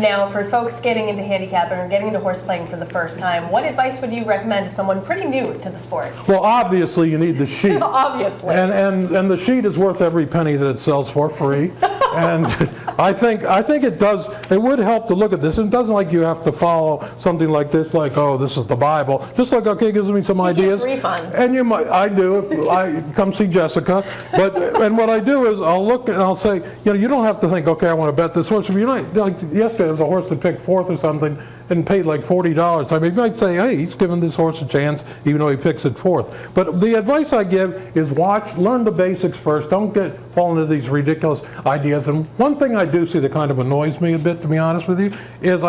Now, for folks getting into handicapping or getting into horse playing for the first time, what advice would you recommend to someone pretty new to the sport? Well, obviously you need the sheet. Obviously. And the sheet is worth every penny that it sells for free. And I think it would help to look at this. And it doesn't like you have to follow something like this, like, oh, this is the Bible. Just like, okay, gives me some ideas. Refunds. And you might, I do, if I come see Jessica. And what I do is I'll look and I'll say, you don't have to think, okay, I want to bet this horse. If you're not, like yesterday, there was a horse that picked fourth or something and paid like $40. I mean, you might say, hey, he's giving this horse a chance, even though he picks it fourth. But the advice I give is learn the basics first. Don't fall into these ridiculous ideas. And one thing I do see that kind of annoys me a bit, to be honest with you, is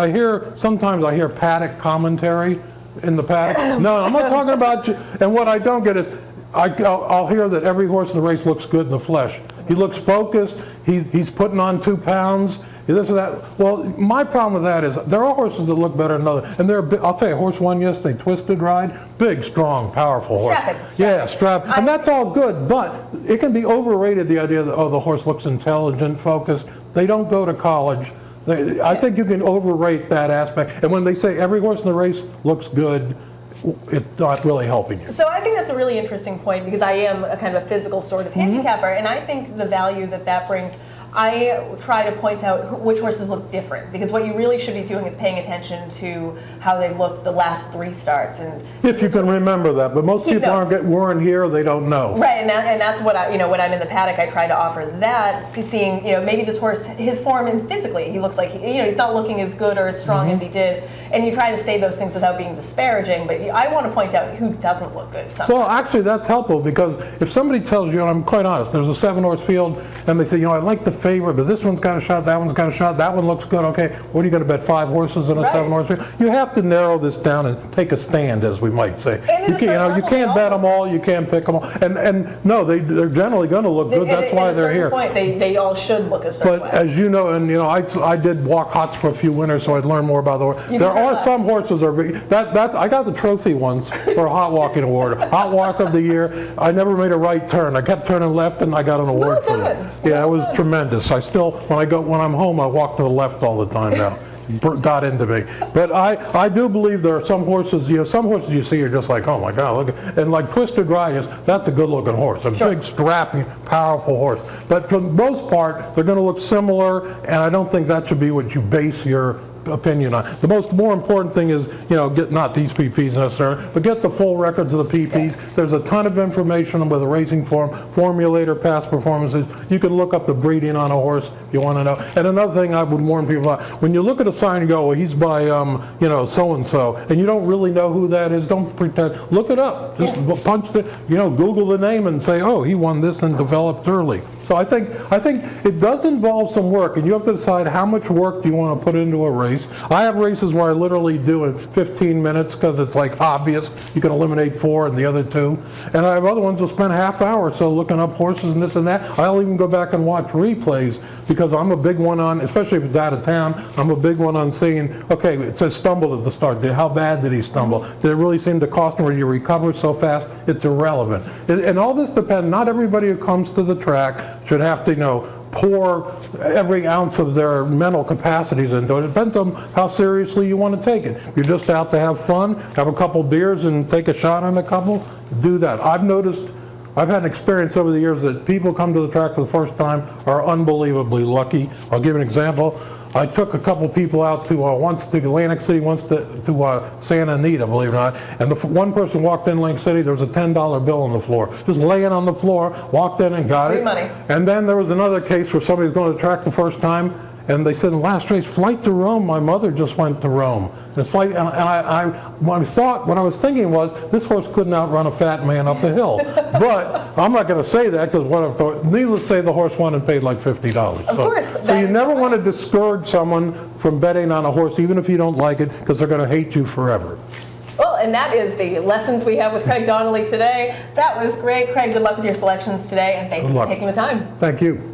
sometimes I hear paddock commentary in the paddock. No, I'm not talking about you. And what I don't get is, I'll hear that every horse in the race looks good in the flesh. He looks focused. He's putting on 2 pounds. This or that. Well, my problem with that is there are horses that look better than others. And I'll tell you, horse won yesterday, Twisted Ride, big, strong, powerful horse. Strap. And that's all good, but it can be overrated, the idea that, oh, the horse looks intelligent, focused. They don't go to college. I think you can overrate that aspect. And when they say every horse in the race looks good, it's not really helping you. So I think that's a really interesting point, because I am a kind of a physical sort of handicapper, and I think the value that brings, I try to point out which horses look different, because what you really should be doing is paying attention to how they look the last 3 starts. And if you can remember that, but most people weren't here, they don't know. Right, and that's what when I'm in the paddock, I try to offer that, seeing maybe this horse, his form and physically, he looks like he's not looking as good or as strong as he did, and you try to say those things without being disparaging. But I want to point out who doesn't look good sometimes. Well, actually, that's helpful, because if somebody tells you, and I'm quite honest, there's a 7-horse field, and they say, I like the favorite, but this one's got a shot, that one's got a shot, that one looks good, okay, what are you going to bet 5 horses in a 7-horse field? You have to narrow this down and take a stand, as we might say. You can't bet them all, you can't pick them all, and no, they're generally going to look good. That's why they're here. Point, they all should look a certain way. But as you know, and I did walk hots for a few winters, so I'd learn more about the horse. There are some horses I got the trophy once for a hot walking award, hot walk of the year. I never made a right turn. I kept turning left, and I got an award for that. Yeah, it was tremendous. I still, when I'm home, I walk to the left all the time now. Got into me. But I do believe there are some horses, some horses you see are just like, oh my God, look. And like Twisted Ride, that's a good looking horse, a big, strapping, powerful horse. But for the most part, they're going to look similar, and I don't think that should be what you base your opinion on. The more important thing is, get not these PPs necessarily, but get the full records of the PPs. There's a ton of information with a racing form, formulator, past performances. You can look up the breeding on a horse if you want to know. And another thing I would warn people about, when you look at a sign and go, well, he's by, so-and-so, and you don't really know who that is, don't pretend. Look it up. Just punch it, Google the name and say, oh, he won this and developed early. So I think it does involve some work, and you have to decide how much work do you want to put into a race. I have races where I literally do it 15 minutes because it's like obvious. You can eliminate 4 and the other 2. And I have other ones that spend half hour or so looking up horses and this and that. I'll even go back and watch replays, because I'm a big one on, especially if it's out of town, I'm a big one on seeing, okay, it says stumbled at the start. How bad did he stumble? Did it really seem to cost him, or you recover so fast? It's irrelevant. And all this depends, not everybody who comes to the track should have to, pour every ounce of their mental capacities into it. It depends on how seriously you want to take it. If you're just out to have fun, have a couple beers and take a shot on a couple, do that. I've had an experience over the years that people come to the track for the first time are unbelievably lucky. I'll give an example. I took a couple people out to once to Atlantic City, once to Santa Anita, believe it or not. And one person walked in Atlantic City, there was a $10 bill on the floor. Just laying on the floor, walked in and got it. Free money. And then there was another case where somebody was going to the track the first time, and they said, in the last race, flight to Rome, my mother just went to Rome. And what I was thinking was, this horse couldn't outrun a fat man up the hill. But I'm not going to say that, because what I thought, needless to say, the horse won and paid like $50. Of course. So you never want to discourage someone from betting on a horse, even if you don't like it, because they're going to hate you forever. Well, and that is the lessons we have with Craig Donnelly today. That was great. Craig, good luck with your selections today, and thank you for taking the time. Thank you.